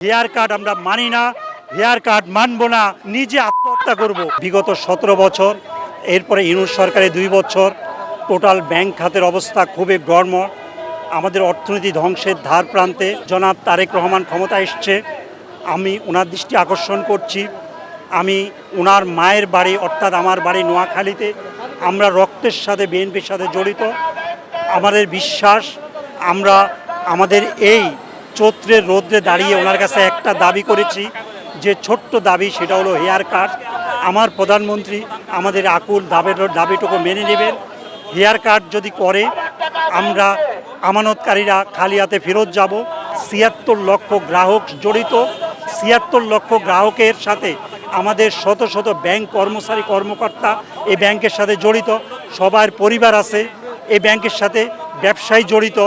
Hair cut আমরা মানি না, hair cut মানব না, নিজে আত্মহত্যা করব। বিগত 17 বছর, এরপরে ইউনূস সরকারের 2 বছর, টোটাল ব্যাংক খাতের অবস্থা খুবই গড়মড়। আমাদের অর্থনীতি ধ্বংসের ধার প্রান্তে। জনাব তারেক রহমান ক্ষমতা এসছে, আমি ওনার দৃষ্টি আকর্ষণ করছি। আমি ওনার মায়ের বাড়ি অর্থাৎ আমার বাড়ি নোয়াখালীতে, আমরা রক্তের সাথে বিএনপির সাথে জড়িত। আমাদের বিশ্বাস, আমরা আমাদের এই চৈত্রের রৌদ্রে দাঁড়িয়ে ওনার কাছে একটা দাবি করেছি, যে ছোট্ট দাবি, সেটা হলো হেয়ার কাট। আমার প্রধানমন্ত্রী আমাদের আকুল দাবিটুকু মেনে নেবেন। হেয়ার কাট যদি করে, আমরা আমানতকারীরা খালি হাতে ফেরত যাব। ৭৬ লক্ষ গ্রাহক জড়িত, ৭৬ লক্ষ গ্রাহকের সাথে আমাদের শত শত ব্যাংক কর্মচারী কর্মকর্তা এই ব্যাংকের সাথে জড়িত, সবার পরিবার আছে এই ব্যাংকের সাথে, ব্যবসায়ী জড়িত,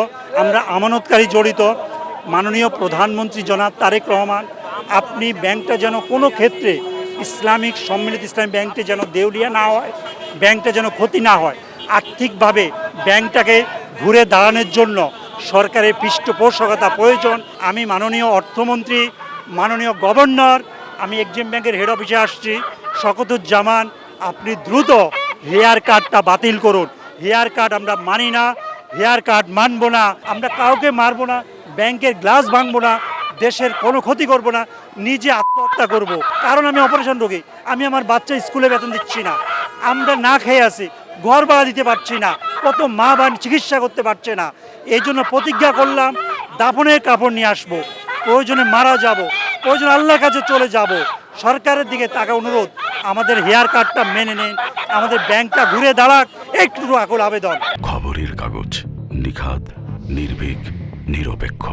আমরা আমানতকারী জড়িত। মাননীয় প্রধানমন্ত্রী জনাব তারেক রহমান, আপনি ব্যাংকটা যেন কোনো ক্ষেত্রে ইসলামিক সম্মিলিত ইসলামী ব্যাংকটা যেন দেউলিয়া না হয়, ব্যাংকটা যেন ক্ষতি না হয়, আর্থিকভাবে ব্যাংকটাকে ঘুরে দাঁড়ানোর জন্য সরকারের পৃষ্ঠপোষকতা প্রয়োজন। আমি মাননীয় অর্থমন্ত্রী, মাননীয় গভর্নর, আমি এক্সিম ব্যাংকের হেড অফিসে আসছি, শকতুজ্জামান, আপনি দ্রুত হেয়ার কাটটা বাতিল করুন। হেয়ার কাট আমরা মানি না, হেয়ার কাট মানব না, আমরা কাউকে মারব না, ব্যাংকের গ্লাস ভাঙবো না, দেশের কোনো ক্ষতি করব না, নিজে আত্মহত্যা করব। কারণ আমি অপারেশন রোগী, আমি আমার বাচ্চা স্কুলে বেতন দিচ্ছি না, আমরা না খেয়ে আছি, ঘর ভাড়া দিতে পারছি না, কত মা বোন চিকিৎসা করতে পারছে না। এই জন্য প্রতিজ্ঞা করলাম, দাফনের কাপড় নিয়ে আসবো, প্রয়োজনে মারা যাব, প্রয়োজন আল্লাহর কাছে চলে যাব। সরকারের দিকে তাকা অনুরোধ, আমাদের হেয়ার কাটটা মেনে নেন, আমাদের ব্যাংকটা ঘুরে দাঁড়াক, একটু আকুল আবেদন। খবরের কাগজ, নিখাত, নির্ভীক, নিরপেক্ষ।